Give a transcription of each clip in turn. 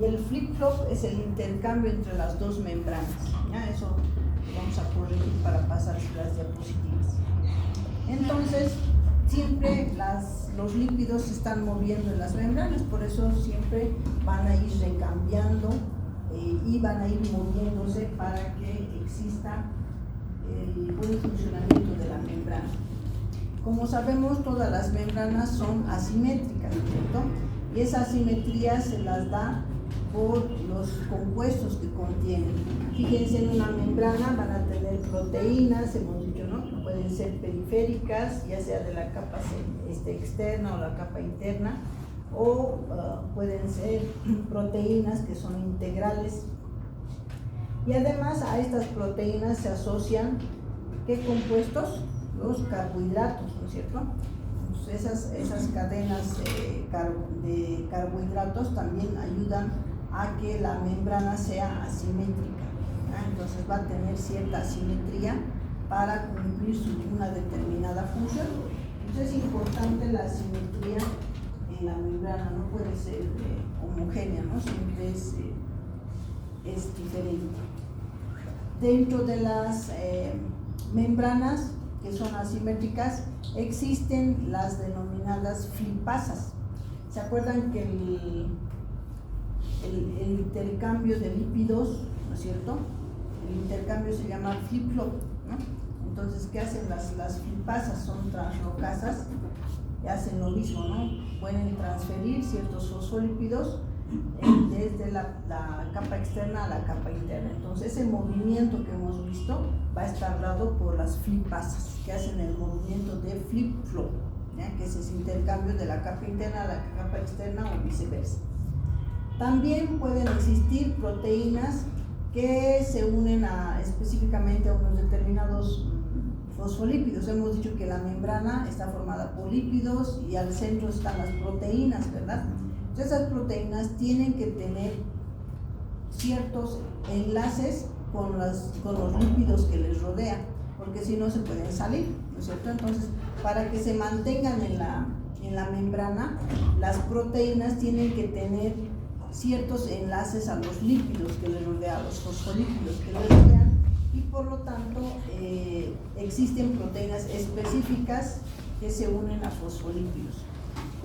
Y el flip-flop es el intercambio entre las dos membranas. ¿Ya? Eso lo vamos a corregir para pasar las diapositivas. Entonces, siempre los lípidos se están moviendo en las membranas, por eso siempre van a ir recambiando y van a ir moviéndose para que exista el buen funcionamiento de la membrana. Como sabemos, todas las membranas son asimétricas, ¿cierto? Y esa asimetría se las da por los compuestos que contienen. Fíjense, en una membrana van a tener proteínas, hemos dicho, ¿no? Pueden ser periféricas, ya sea de la capa externa o la capa interna, o pueden ser proteínas que son integrales. Y además a estas proteínas se asocian, ¿qué compuestos? Los carbohidratos, ¿no es cierto? Pues esas cadenas de carbohidratos también ayudan a que la membrana sea asimétrica, ¿no? Entonces va a tener cierta asimetría para cumplir una determinada función. Entonces es importante la asimetría en la membrana, no puede ser homogénea, ¿no? Siempre es diferente. Dentro de las membranas que son asimétricas, existen las denominadas flipasas. ¿Se acuerdan que el intercambio de lípidos, ¿no es cierto? El intercambio se llama flip-flop, ¿no? Entonces, ¿qué hacen las flipasas? Son translocasas y hacen lo mismo, ¿no? Pueden transferir ciertos fosfolípidos desde la capa externa a la capa interna. Entonces ese movimiento que hemos visto va a estar dado por las flipasas, que hacen el movimiento de flip-flop, que es ese intercambio de la capa interna a la capa externa o viceversa. También pueden existir proteínas que se unen específicamente a unos determinados fosfolípidos. Hemos dicho que la membrana está formada por lípidos y al centro están las proteínas, ¿verdad? Esas proteínas tienen que tener ciertos enlaces con los lípidos que les rodean, porque si no se pueden salir, ¿no es cierto? Entonces, para que se mantengan en la membrana, las proteínas tienen que tener ciertos enlaces a los lípidos que les rodean, a los fosfolípidos que les rodean, y por lo tanto existen proteínas específicas que se unen a fosfolípidos.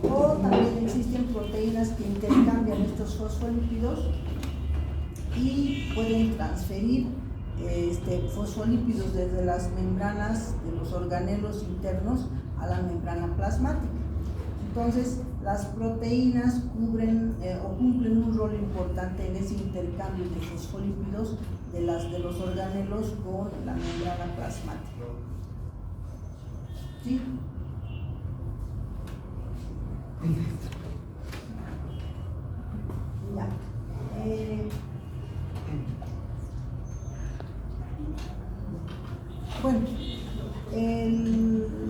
O también existen proteínas que intercambian estos fosfolípidos y pueden transferir fosfolípidos desde las membranas de los organelos internos a la membrana plasmática. Entonces, las proteínas cumplen un rol importante en ese intercambio de fosfolípidos de los organelos con la membrana plasmática. ¿Sí? Ya.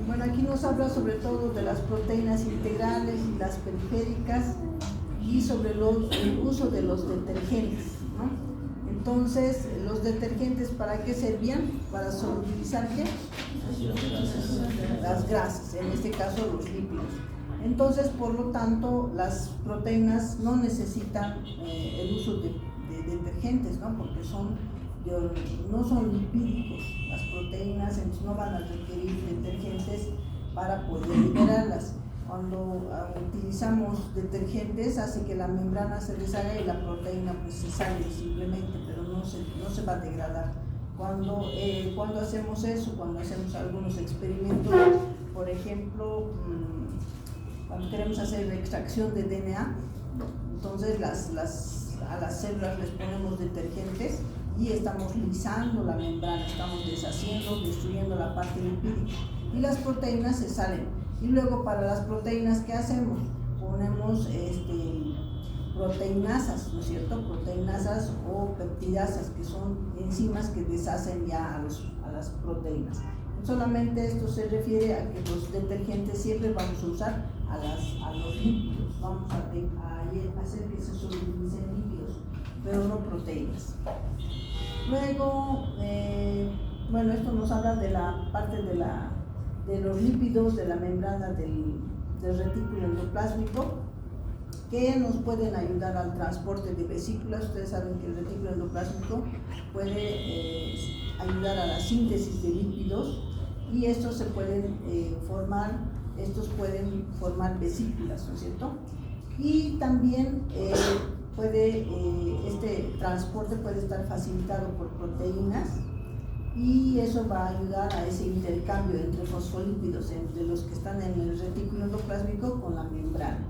Bueno, aquí nos habla sobre todo de las proteínas integrales y las periféricas y sobre el uso de los detergentes, ¿no? Entonces, los detergentes, ¿para qué servían? Para solubilizar ¿qué? Las grasas, en este caso los lípidos. Entonces, por lo tanto, las proteínas no necesitan el uso de detergentes, ¿no? Porque no son lipídicos las proteínas, entonces no van a requerir detergentes para poder liberarlas. Cuando utilizamos detergentes hace que la membrana se deshaga y la proteína pues se sale simplemente, pero no se va a degradar. Cuando hacemos eso, cuando hacemos algunos experimentos, por ejemplo, cuando queremos hacer la extracción de DNA, entonces a las células les ponemos detergentes y estamos lisando la membrana, estamos deshaciendo, destruyendo la parte lipídica y las proteínas se salen. Y luego para las proteínas, ¿qué hacemos? Ponemos proteinasas, ¿no es cierto? Proteinasas o peptidasas, que son enzimas que deshacen ya a las proteínas. Solamente esto se refiere a que los detergentes siempre vamos a usar a los lípidos, vamos a hacer que se solubilicen lípidos, pero no proteínas. Luego, esto nos habla de la parte de los lípidos de la membrana del retículo endoplásmico, que nos pueden ayudar al transporte de vesículas. Ustedes saben que el retículo endoplásmico puede ayudar a la síntesis de lípidos y estos se pueden pueden formar vesículas, ¿no es cierto? Y también este transporte puede estar facilitado por proteínas y eso va a ayudar a ese intercambio entre fosfolípidos entre los que están en el retículo endoplásmico con la membrana.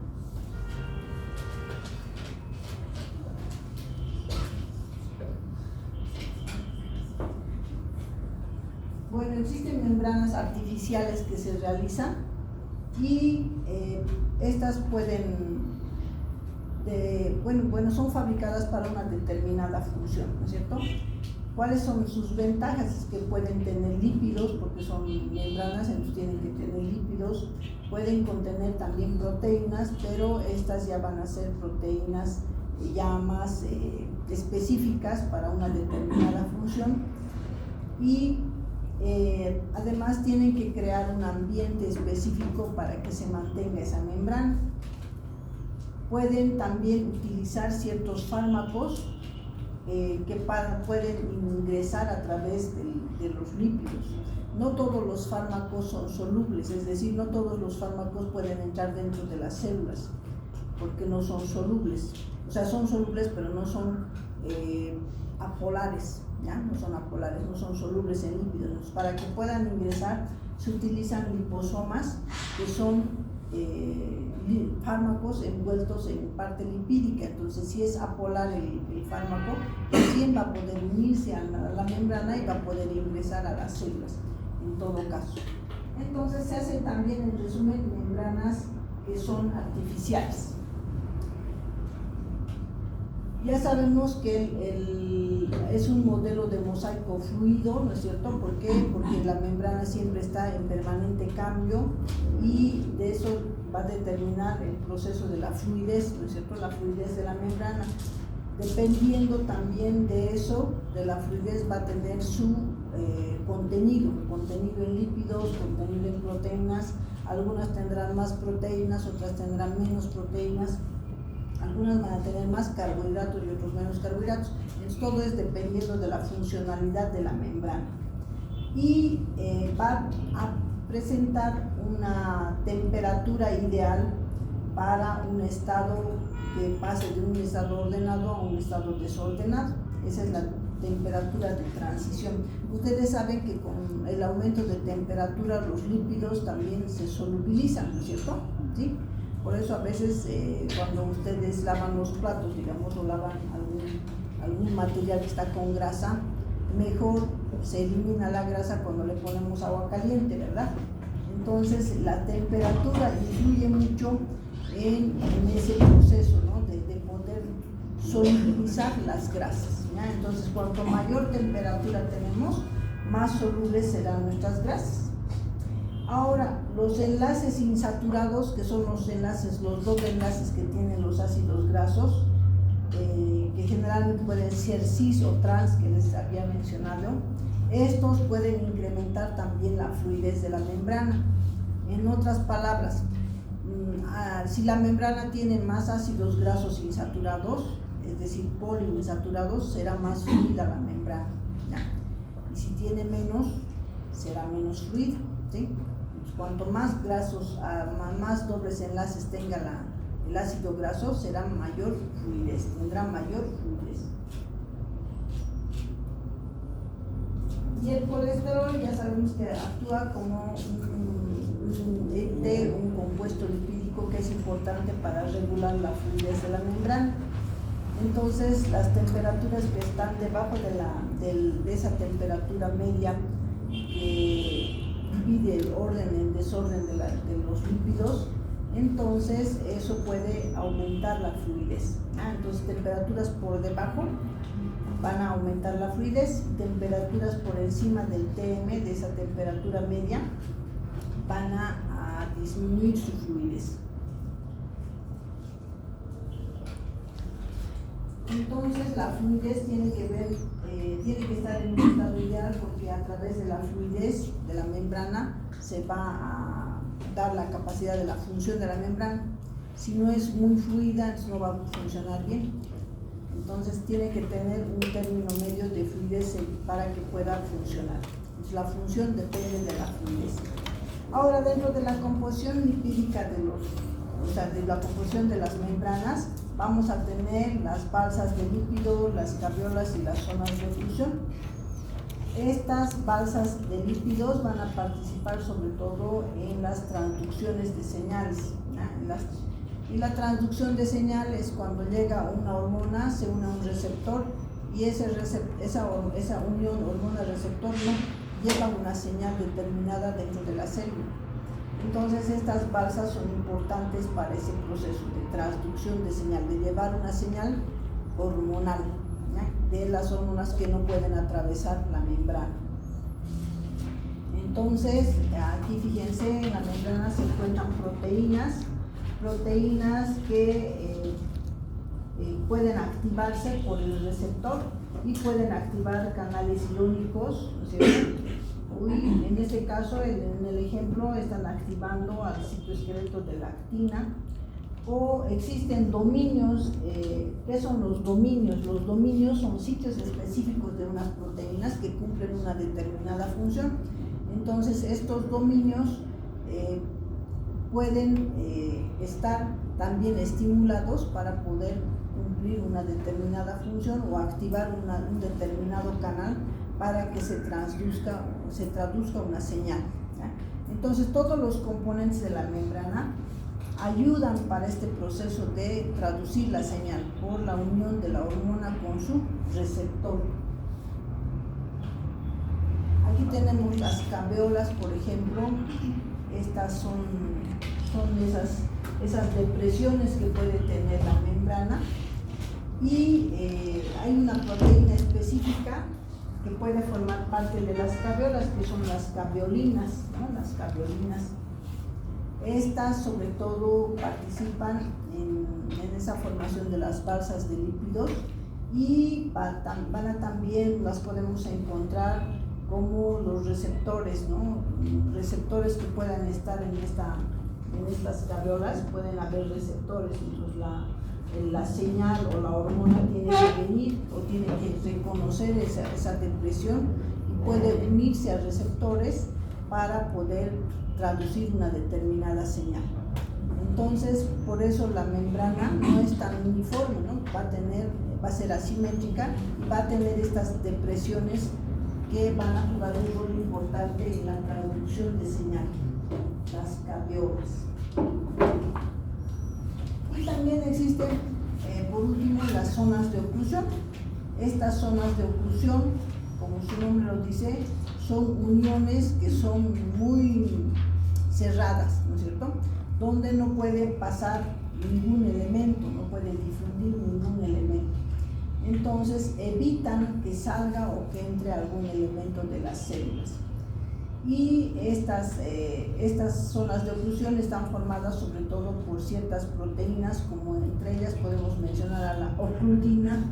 Bueno, existen membranas artificiales que se realizan y estas son fabricadas para una determinada función, ¿no es cierto? ¿Cuáles son sus ventajas? Es que pueden tener lípidos, porque son membranas, entonces tienen que tener lípidos, pueden contener también proteínas, pero estas ya van a ser proteínas ya más específicas para una determinada función y además tienen que crear un ambiente específico para que se mantenga esa membrana. Pueden también utilizar ciertos fármacos que pueden ingresar a través de los lípidos. No todos los fármacos son solubles, es decir, no todos los fármacos pueden entrar dentro de las células porque no son solubles. O sea, son solubles pero no son apolares. ¿Ya? No son apolares, no son solubles en lípidos. Entonces, para que puedan ingresar se utilizan liposomas, que son fármacos envueltos en parte lipídica. Entonces, si es apolar el fármaco, recién va a poder unirse a la membrana y va a poder ingresar a las células, en todo caso. Entonces, se hacen también, en resumen, membranas que son artificiales. Ya sabemos que es un modelo de mosaico fluido, ¿no es cierto? ¿Por qué? Porque la membrana siempre está en permanente cambio y de eso va a determinar el proceso de la fluidez, ¿no es cierto? La fluidez de la membrana. Dependiendo también de eso, de la fluidez, va a tener su contenido en lípidos, contenido en proteínas. Algunas tendrán más proteínas, otras tendrán menos proteínas. Algunas van a tener más carbohidratos y otros menos carbohidratos. Entonces, todo es dependiendo de la funcionalidad de la membrana. Y va a presentar una temperatura ideal para un estado que pase de un estado ordenado a un estado desordenado. Esa es la temperatura de transición. Ustedes saben que con el aumento de temperatura los lípidos también se solubilizan, ¿no es cierto? ¿Sí? Por eso a veces cuando ustedes lavan los platos, digamos, o lavan algún material que está con grasa, mejor se elimina la grasa cuando le ponemos agua caliente, ¿verdad? Entonces la temperatura influye mucho en ese proceso, ¿no? de poder solubilizar las grasas, ¿ya? Entonces cuanto mayor temperatura tenemos, más solubles serán nuestras grasas. Ahora, los enlaces insaturados, que son los dos enlaces que tienen los ácidos grasos, que generalmente pueden ser cis o trans, que les había mencionado, estos pueden incrementar también la fluidez de la membrana. En otras palabras, si la membrana tiene más ácidos grasos insaturados, es decir, poliinsaturados, será más fluida la membrana, ¿ya? Y si tiene menos, será menos fluida, ¿sí? Cuanto más grasos, más dobles enlaces tenga el ácido graso, será mayor fluidez, tendrá mayor fluidez. Y el colesterol ya sabemos que actúa como un compuesto lipídico que es importante para regular la fluidez de la membrana. Entonces, las temperaturas que están debajo de esa temperatura media divide el orden en desorden de los lípidos, entonces eso puede aumentar la fluidez. Entonces, temperaturas por debajo van a aumentar la fluidez, temperaturas por encima del TM, de esa temperatura media, van a disminuir su fluidez. Entonces, la fluidez tiene que estar en un estado ideal, porque a través de la fluidez de la membrana se va a dar la capacidad de la función de la membrana. Si no es muy fluida, entonces no va a funcionar bien. Entonces tiene que tener un término medio de fluidez para que pueda funcionar. Entonces, la función depende de la fluidez. Ahora, dentro de la composición lipídica de la composición de las membranas, vamos a tener las balsas de lípidos, las caveolas y las zonas de oclusión. Estas balsas de lípidos van a participar sobre todo en las transducciones de señales, ¿no? Y la transducción de señal es cuando llega una hormona, se une a un receptor y esa unión hormona-receptor no lleva una señal determinada dentro de la célula. Entonces estas balsas son importantes para ese proceso de transducción de señal, de llevar una señal hormonal, ¿ya? De las hormonas que no pueden atravesar la membrana. Entonces aquí fíjense, en la membrana se encuentran proteínas que pueden activarse por el receptor y pueden activar canales iónicos, ¿no es cierto? En este caso, en el ejemplo, están activando al citoesqueleto de la actina, o existen dominios. ¿Qué son los dominios? Los dominios son sitios específicos de unas proteínas que cumplen una determinada función. Entonces, estos dominios pueden estar también estimulados para poder cumplir una determinada función o activar un determinado canal para que se traduzca una señal, ¿ya? Entonces, todos los componentes de la membrana ayudan para este proceso de traducir la señal por la unión de la hormona con su receptor. Aquí tenemos las caveolas, por ejemplo. Estas son esas depresiones que puede tener la membrana, y hay una proteína específica que puede formar parte de las caveolas, que son las caveolinas, ¿no? Las caveolinas. Estas sobre todo participan en esa formación de las balsas de lípidos, y también las podemos encontrar como los receptores, ¿no? Receptores que puedan estar en estas caveolas, pueden haber receptores. Entonces la señal o la hormona tiene que venir o tiene que reconocer esa depresión y puede unirse a receptores para poder traducir una determinada señal. Entonces, por eso la membrana no es tan uniforme, ¿no? Va a ser asimétrica y va a tener estas depresiones que van a jugar un rol importante en la traducción de señal, las caveolas. Y también existen, por último, las zonas de oclusión. Estas zonas de oclusión, como su nombre lo dice, son uniones que son muy cerradas, ¿no es cierto?, donde no puede pasar ningún elemento, no puede difundir ningún elemento. Entonces evitan que salga o que entre algún elemento de las células. Y estas zonas de oclusión están formadas sobre todo por ciertas proteínas, como entre ellas podemos mencionar a la ocludina,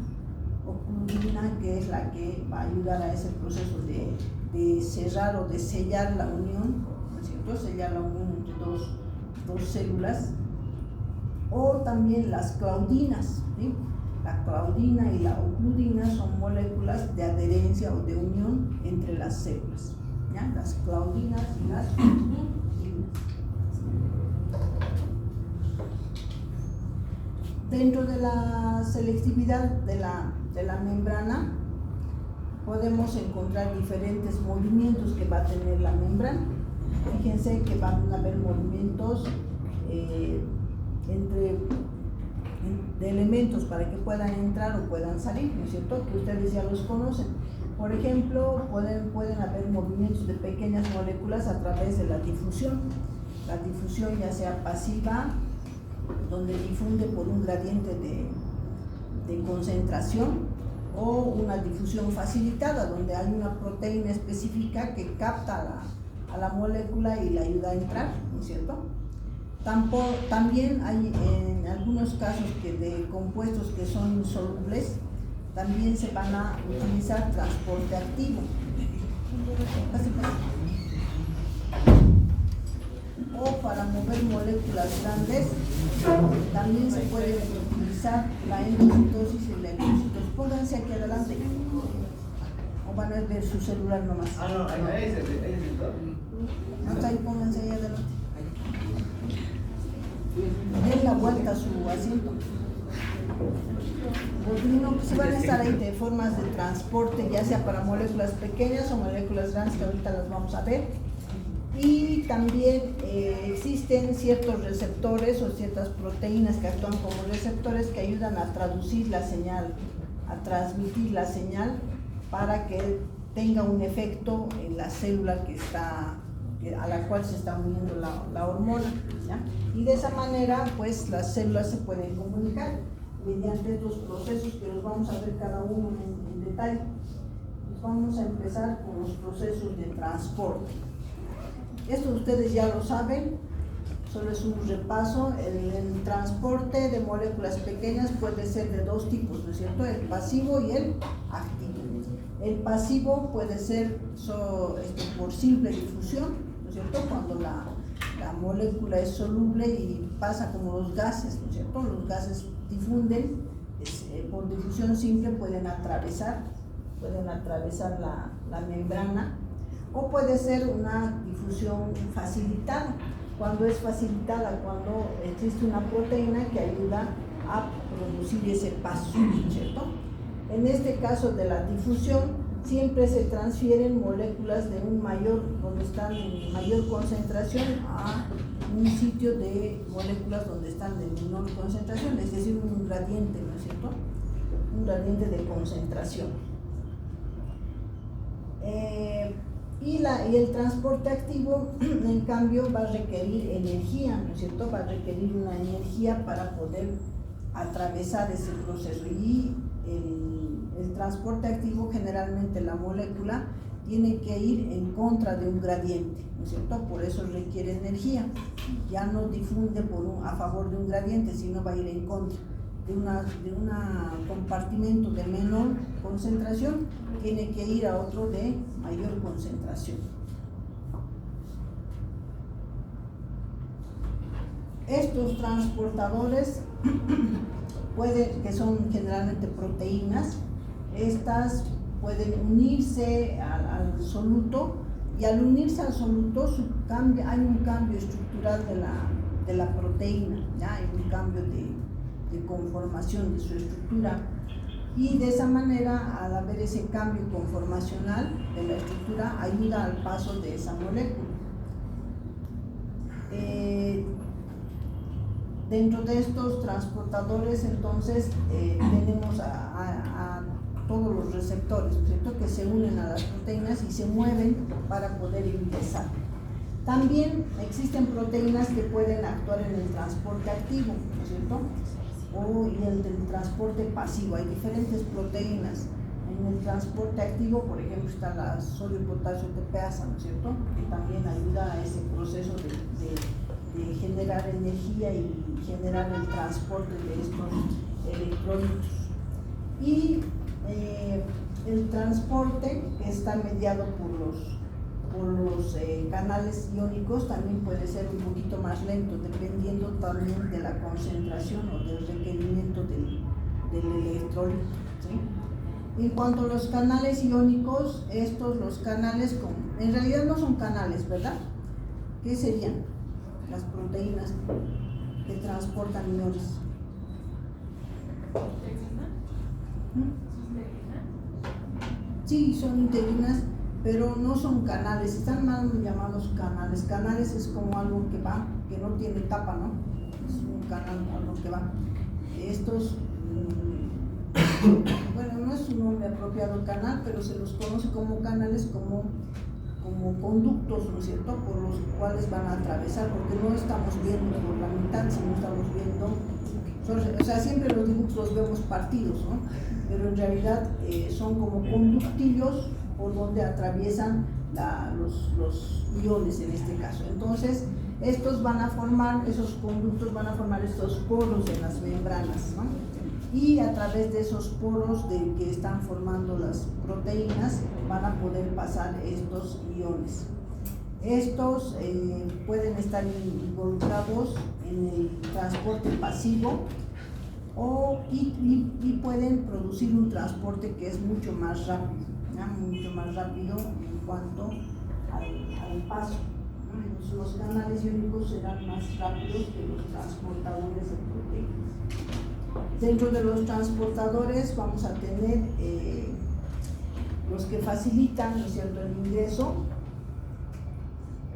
que es la que va a ayudar a ese proceso de cerrar o de sellar la unión, ¿no es cierto?, sellar la unión entre dos células. O también las claudinas, ¿sí? La claudina y la ocludina son moléculas de adherencia o de unión entre las células, ¿ya? Las claudinas y las ocludinas. Dentro de la selectividad de la membrana podemos encontrar diferentes movimientos que va a tener la membrana. Fíjense que van a haber movimientos de elementos para que puedan entrar o puedan salir, ¿no es cierto?, que ustedes ya los conocen. Por ejemplo, pueden haber movimientos de pequeñas moléculas a través de la difusión. La difusión ya sea pasiva, donde difunde por un gradiente de concentración, o una difusión facilitada, donde hay una proteína específica que capta a la molécula y la ayuda a entrar, ¿no es cierto? También hay en algunos casos de compuestos que son insolubles, también se van a utilizar transporte activo. o para mover moléculas grandes. También se puede utilizar la endocitosis y la leucocitosis. Pónganse aquí adelante. O van a ver su celular nomás. No, ahí es el todo. No, está ahí, pónganse ahí adelante. Den la vuelta a su asiento. Si van a estar ahí de formas de transporte, ya sea para moléculas pequeñas o moléculas grandes, que ahorita las vamos a ver. Y también existen ciertos receptores o ciertas proteínas que actúan como receptores que ayudan a traducir la señal, a transmitir la señal para que tenga un efecto en la célula a la cual se está uniendo la hormona, ¿ya? Y de esa manera pues las células se pueden comunicar mediante estos procesos que los vamos a ver cada uno en detalle. Pues vamos a empezar con los procesos de transporte. Esto ustedes ya lo saben, solo es un repaso. El transporte de moléculas pequeñas puede ser de dos tipos, ¿no es cierto? El pasivo y el activo. El pasivo puede ser por simple difusión, ¿no es cierto? Cuando la molécula es soluble y pasa como los gases, ¿no es cierto? Los gases difunden, por difusión simple pueden atravesar la membrana, o puede ser una difusión facilitada. Cuando es facilitada, cuando existe una proteína que ayuda a producir ese paso, ¿cierto? En este caso de la difusión, siempre se transfieren moléculas de donde están en mayor concentración a un sitio de moléculas donde están de menor concentración, es decir, un gradiente, ¿no es cierto? Un gradiente de concentración. Y el transporte activo, en cambio, va a requerir energía, ¿no es cierto? Va a requerir una energía para poder atravesar ese proceso. Y el transporte activo, generalmente la molécula tiene que ir en contra de un gradiente, ¿no es cierto? Por eso requiere energía. Ya no difunde a favor de un gradiente, sino va a ir en contra de un compartimento de menor concentración, tiene que ir a otro de mayor concentración. Estos transportadores que son generalmente proteínas, estas pueden unirse al soluto, y al unirse al soluto hay un cambio estructural de la proteína, ¿ya? Hay un cambio de conformación de su estructura, y de esa manera, al haber ese cambio conformacional de la estructura, ayuda al paso de esa molécula. Dentro de estos transportadores, entonces, tenemos a todos los receptores, ¿no es cierto?, que se unen a las proteínas y se mueven para poder ingresar. También existen proteínas que pueden actuar en el transporte activo, ¿no es cierto?, y el del transporte pasivo. Hay diferentes proteínas. En el transporte activo, por ejemplo, está la sodio-potasio TPasa, ¿no es cierto?, que también ayuda a ese proceso de generar energía y generar el transporte de estos electrolitos. Y el transporte está mediado por los canales iónicos, también puede ser un poquito más lento, dependiendo también de la concentración o del requerimiento del electrolito, ¿sí? En cuanto a los canales iónicos, los canales en realidad no son canales, ¿verdad? ¿Qué serían? Las proteínas que transportan iones. Sí, son integrinas, pero no son canales, están mal llamados canales. Canales es como algo que va, que no tiene tapa, ¿no? Es un canal, algo que va. Estos, bueno, no es un nombre apropiado canal, pero se los conoce como canales, como conductos, ¿no es cierto?, por los cuales van a atravesar, porque no estamos viendo por la mitad, sino estamos viendo, o sea, siempre los dibujos los vemos partidos, ¿no?, pero en realidad son como conductillos por donde atraviesan los iones en este caso. Entonces, esos conductos van a formar estos poros en las membranas, ¿no? Y a través de esos poros que están formando las proteínas van a poder pasar estos iones. Estos pueden estar involucrados en el transporte pasivo y pueden producir un transporte que es mucho más rápido, ¿ya? Mucho más rápido en cuanto al paso, ¿no? Los canales iónicos serán más rápidos que los transportadores de proteínas. Dentro de los transportadores vamos a tener los que facilitan, ¿no es cierto?, el ingreso.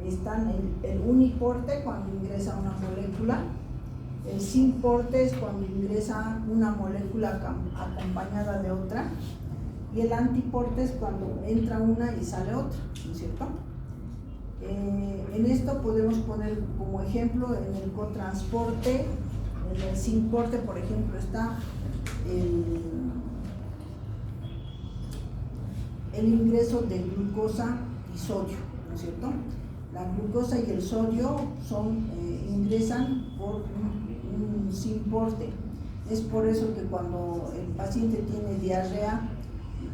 Están el uniporte, cuando ingresa una molécula. El sinporte es cuando ingresa una molécula acompañada de otra. Y el antiporte es cuando entra una y sale otra, ¿no es cierto? En esto podemos poner como ejemplo en el cotransporte. En el sinporte, por ejemplo, está el ingreso de glucosa y sodio, ¿no es cierto? La glucosa y el sodio ingresan por un sinporte. Es por eso que cuando el paciente tiene diarrea,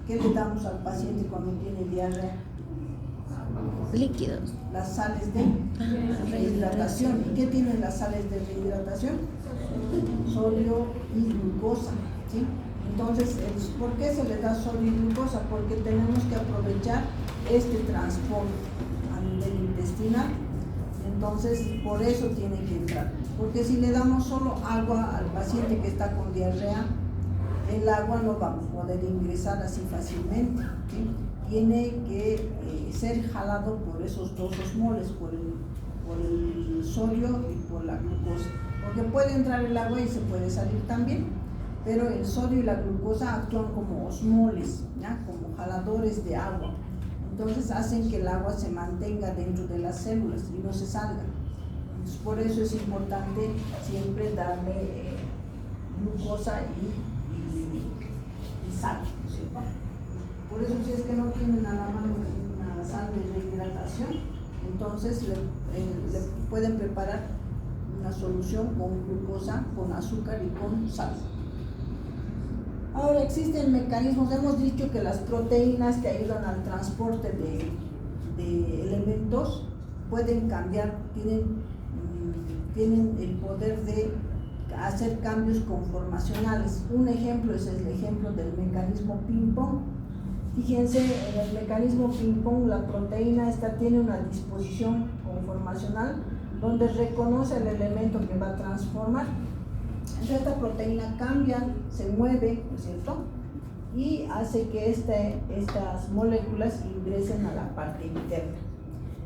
¿qué le damos al paciente cuando tiene diarrea? Líquidos. Las sales de rehidratación. ¿Y qué tienen las sales de rehidratación? Sodio y glucosa, ¿sí? Entonces, ¿por qué se le da sodio y glucosa? Porque tenemos que aprovechar este transporte a nivel intestinal. Entonces, por eso tiene que entrar. Porque si le damos solo agua al paciente que está con diarrea, el agua no va a poder ingresar así fácilmente, ¿sí? Tiene que ser jalado por esos dos osmoles, por el sodio y por la glucosa. Porque puede entrar el agua y se puede salir también, pero el sodio y la glucosa actúan como osmoles, ¿ya? Como jaladores de agua. Entonces hacen que el agua se mantenga dentro de las células y no se salga. Entonces, por eso es importante siempre darle glucosa y sal, ¿cierto? Por eso, si es que no tienen a la mano una sal de rehidratación, entonces le pueden preparar una solución con glucosa, con azúcar y con sal. Ahora existen mecanismos, hemos dicho que las proteínas que ayudan al transporte de elementos pueden cambiar, tienen el poder de hacer cambios conformacionales. Un ejemplo es el ejemplo del mecanismo ping-pong. Fíjense, en el mecanismo ping-pong la proteína tiene una disposición conformacional donde reconoce el elemento que va a transformar. Entonces esta proteína cambia, se mueve, ¿no es cierto? Y hace que estas moléculas ingresen a la parte interna.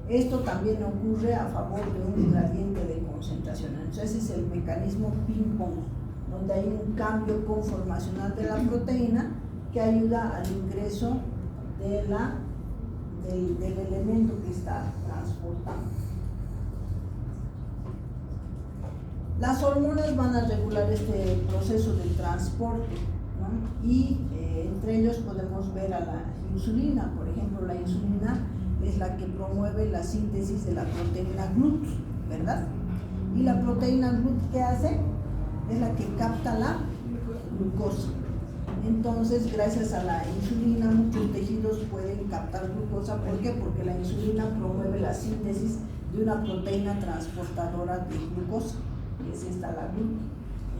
Esto también ocurre a favor de un gradiente de concentración. Entonces ese es el mecanismo ping-pong, donde hay un cambio conformacional de la proteína que ayuda al ingreso del elemento que está transportando. Las hormonas van a regular este proceso de transporte, ¿no? Y entre ellos podemos ver a la insulina. Por ejemplo, la insulina es la que promueve la síntesis de la proteína GLUT, ¿verdad? Y la proteína GLUT, ¿qué hace? Es la que capta la glucosa. Entonces, gracias a la insulina, muchos tejidos pueden captar glucosa. ¿Por qué? Porque la insulina promueve la síntesis de una proteína transportadora de glucosa, que es esta, la GLUT.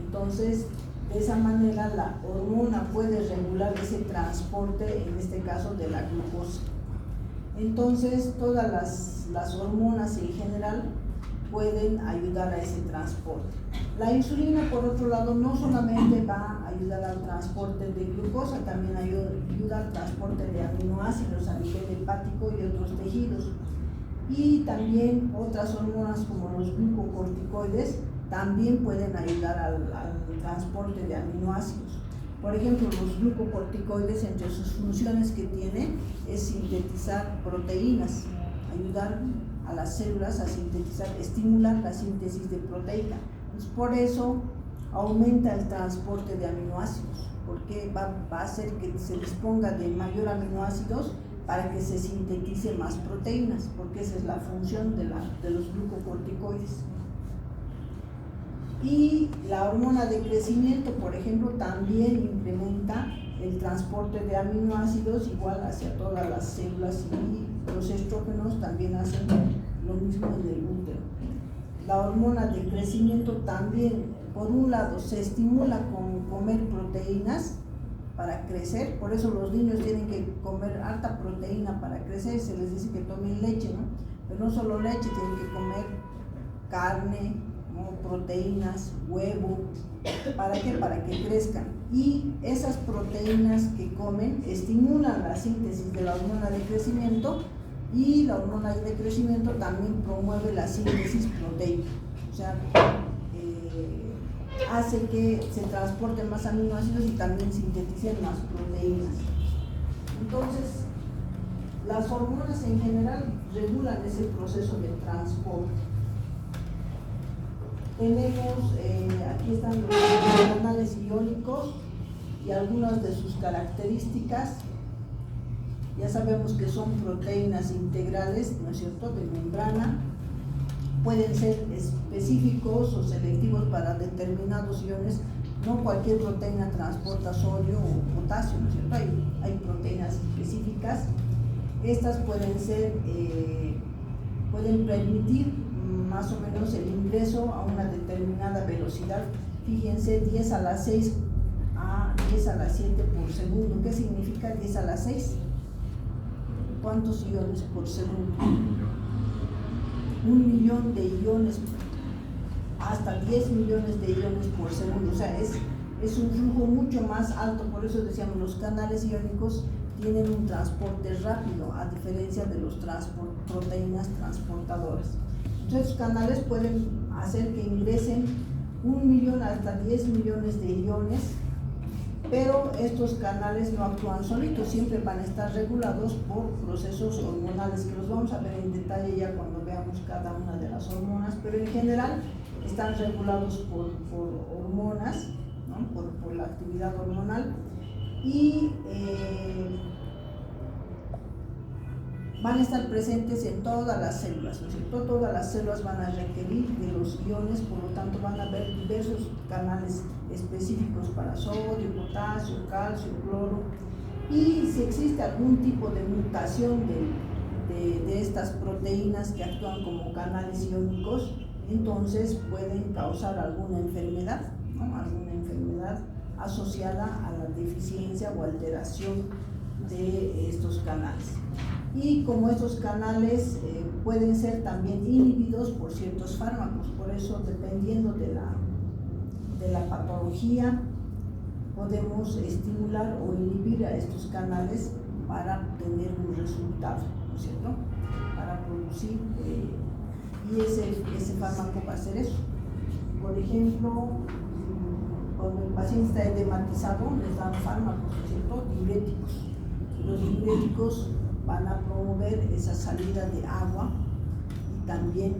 Entonces, de esa manera, la hormona puede regular ese transporte, en este caso, de la glucosa. Entonces, todas las hormonas en general pueden ayudar a ese transporte. La insulina, por otro lado, no solamente va a ayudar al transporte de glucosa, también ayuda al transporte de aminoácidos a nivel hepático y otros tejidos. Y también otras hormonas como los glucocorticoides también pueden ayudar al transporte de aminoácidos. Por ejemplo, los glucocorticoides, entre sus funciones que tienen, es sintetizar proteínas, ayudar a las células a sintetizar, estimular la síntesis de proteína. Entonces, por eso aumenta el transporte de aminoácidos, porque va a hacer que se disponga de mayor aminoácidos para que se sintetice más proteínas, porque esa es la función de los glucocorticoides. Y la hormona de crecimiento, por ejemplo, también incrementa el transporte de aminoácidos igual hacia todas las células, y los estrógenos también hacen lo mismo en el útero. La hormona de crecimiento también, por un lado, se estimula con comer proteínas para crecer, por eso los niños tienen que comer alta proteína para crecer, se les dice que tomen leche, ¿no? Pero no solo leche, tienen que comer carne, ¿no? Proteínas, huevo, ¿para qué? Para que crezcan. Y esas proteínas que comen estimulan la síntesis de la hormona de crecimiento, y la hormona de crecimiento también promueve la síntesis proteica, o sea, hace que se transporten más aminoácidos y también sinteticen más proteínas. Entonces, las hormonas en general regulan ese proceso de transporte. Tenemos, aquí están los canales iónicos y algunas de sus características. Ya sabemos que son proteínas integrales, ¿no es cierto?, de membrana. Pueden ser específicos o selectivos para determinados iones. No cualquier proteína transporta sodio o potasio, ¿no es cierto? Hay proteínas específicas. Estas pueden ser, pueden permitir más o menos el ingreso a una determinada velocidad. Fíjense, 10 a la 6 a 10 a la 7 por segundo. ¿Qué significa 10 a la 6? ¿Cuántos iones por segundo? 1 millón de iones, hasta 10 millones de iones por segundo. O sea, es un flujo mucho más alto. Por eso decíamos, los canales iónicos tienen un transporte rápido, a diferencia de los proteínas transportadoras. Entonces, los canales pueden hacer que ingresen 1 millón hasta 10 millones de iones, pero estos canales no actúan solitos, siempre van a estar regulados por procesos hormonales, que los vamos a ver en detalle ya cuando veamos cada una de las hormonas, pero en general están regulados por hormonas, ¿no? por la actividad hormonal, y van a estar presentes en todas las células, ¿no es cierto? Todas las células van a requerir de los iones, por lo tanto van a haber diversos canales específicos para sodio, potasio, calcio, cloro. Y si existe algún tipo de mutación de estas proteínas que actúan como canales iónicos, entonces pueden causar alguna enfermedad, ¿no? Alguna enfermedad asociada a la deficiencia o alteración de estos canales. Y como estos canales pueden ser también inhibidos por ciertos fármacos, por eso, dependiendo de la patología, podemos estimular o inhibir a estos canales para obtener un resultado, ¿no es cierto?, para producir, y ese fármaco va a ser eso. Por ejemplo, cuando el paciente está edematizado, les dan fármacos, ¿no es cierto?, diuréticos. Los diuréticos van a promover esa salida de agua, y también,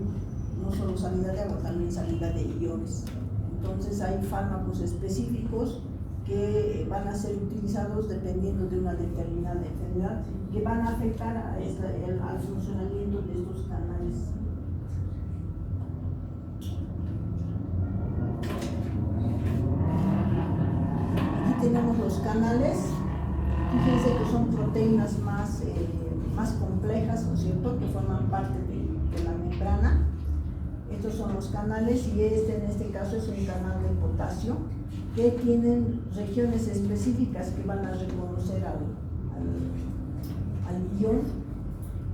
no solo salida de agua, también salida de iones. Entonces hay fármacos específicos que van a ser utilizados dependiendo de una determinada enfermedad, que van a afectar al funcionamiento de estos canales. Aquí tenemos los canales. Fíjense que son proteínas más complejas, ¿no es cierto?, que forman parte de la membrana. Estos son los canales, y en este caso es un canal de potasio, que tienen regiones específicas que van a reconocer al ion,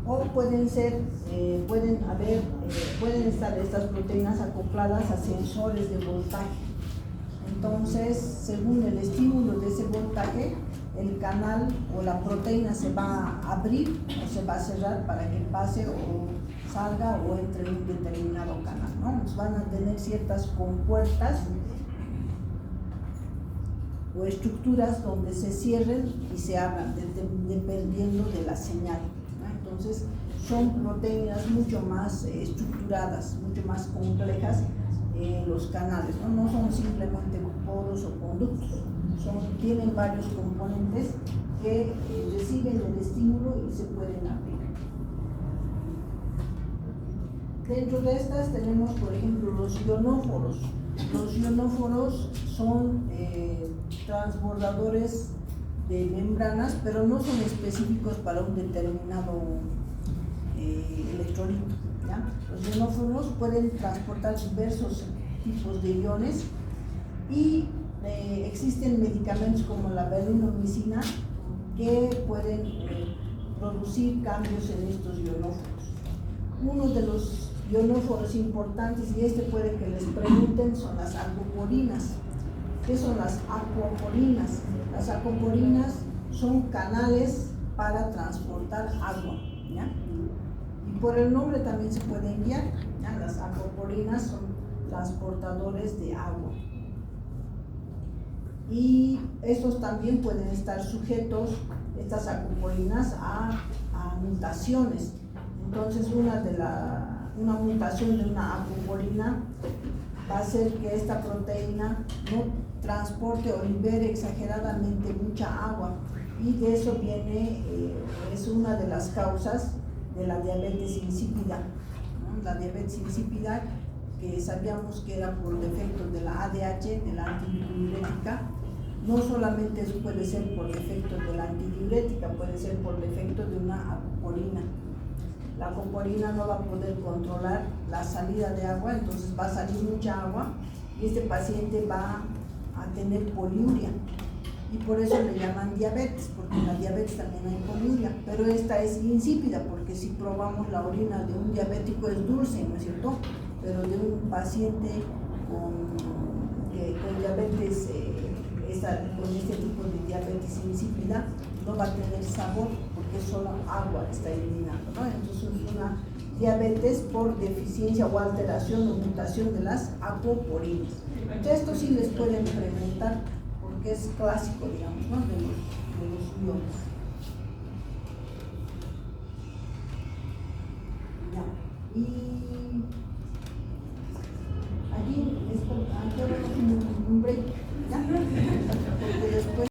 o pueden estar estas proteínas acopladas a sensores de voltaje. Entonces, según el estímulo de ese voltaje, el canal o la proteína se va a abrir o se va a cerrar para que pase o salga o entre en un determinado canal, ¿no? Pues van a tener ciertas compuertas o estructuras donde se cierren y se abran, dependiendo de la señal, ¿no? Entonces, son proteínas mucho más estructuradas, mucho más complejas, los canales, ¿no? No son simplemente poros o conductos, tienen varios componentes que reciben el estímulo y se pueden abrir. Dentro de estas tenemos, por ejemplo, los ionóforos. Los ionóforos son transbordadores de membranas, pero no son específicos para un determinado electrolito, ¿ya? Los ionóforos pueden transportar diversos tipos de iones y existen medicamentos como la vareniclina que pueden producir cambios en estos ionóforos. Uno de los ionóforos importantes, y puede que les pregunten, son las aquaporinas. ¿Qué son las aquaporinas? Las aquaporinas son canales para transportar agua, ¿ya? Y por el nombre también se pueden guiar, ¿ya? Las aquaporinas son transportadores de agua. Y estos también pueden estar sujetos, estas aquaporinas, a mutaciones. Entonces una mutación de una aquaporina va a hacer que esta proteína no transporte o libere exageradamente mucha agua, y de eso viene, es una de las causas de la diabetes insípida, ¿no? La diabetes insípida, que sabíamos que era por defecto de la ADH, de la antidiurética. No solamente puede ser por defecto de la antidiurética, puede ser por defecto de una aquaporina. La aquaporina no va a poder controlar la salida de agua, entonces va a salir mucha agua y este paciente va a tener poliuria, y por eso le llaman diabetes, porque en la diabetes también hay poliuria, pero esta es insípida, porque si probamos la orina de un diabético es dulce, ¿no es cierto? Pero de un paciente con diabetes, con este tipo de diabetes insípida, no va a tener sabor, porque solo agua está eliminando, ¿no? Entonces es una diabetes por deficiencia o alteración o mutación de las aquaporinas. Entonces esto sí les pueden preguntar, porque es clásico, digamos, ¿no? de los iones. Ya. Y